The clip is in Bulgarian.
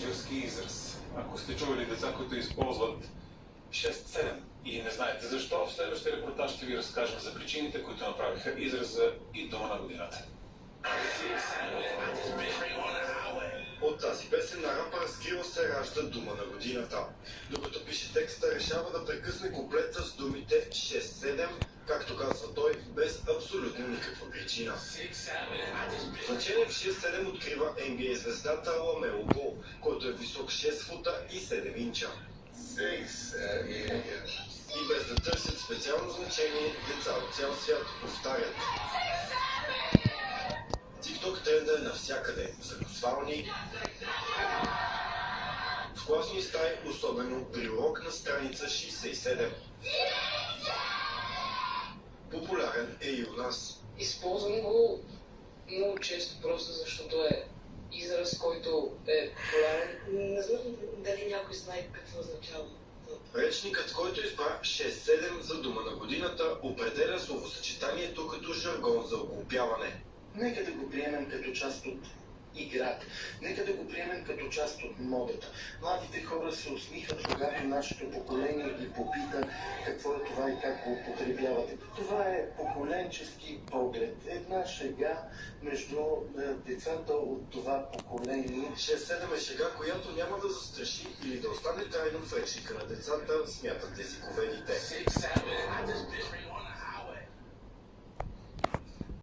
тинейджърски израз. Ако сте чували деца, които използват 6-7 и не знаете защо, в следващия репортаж ще ви разкажем за причините, които направиха израза и дума на годината. От тази песен на рапъра Скрил се ражда дума на годината. Докато пише текста, решава да прекъсне куплета с думите 6-7, както казва той, без абсолютно никаква причина. Значение в 6-7 открива NBA звездата Ламело Бол, който е висок 6 фута и 7 инча. И без да търсят специално значение, деца от цял свят повтарят. TikTok тренда е навсякъде, закусвални, в класни стаи, особено при урок на страница 67. Популярен е и у нас. Използвам го много често, просто защото е израз, който е популярен. Не знам дали някой знае какво означава. Речникът, който избра 6-7 за дума на годината, определя словосъчетанието като жаргон за оглупяване. Нека да го приемем като част от играта. Нека да го приемем като част от модата. Младите хора се усмихват, когато нашето поколение ги попита какво е това и как го употребявате. Това е поколенчески поглед. Една шега между децата от това поколение. 6-7 е шега, която няма да застраши или да остане трайно в речника на децата, смятат езиковедите.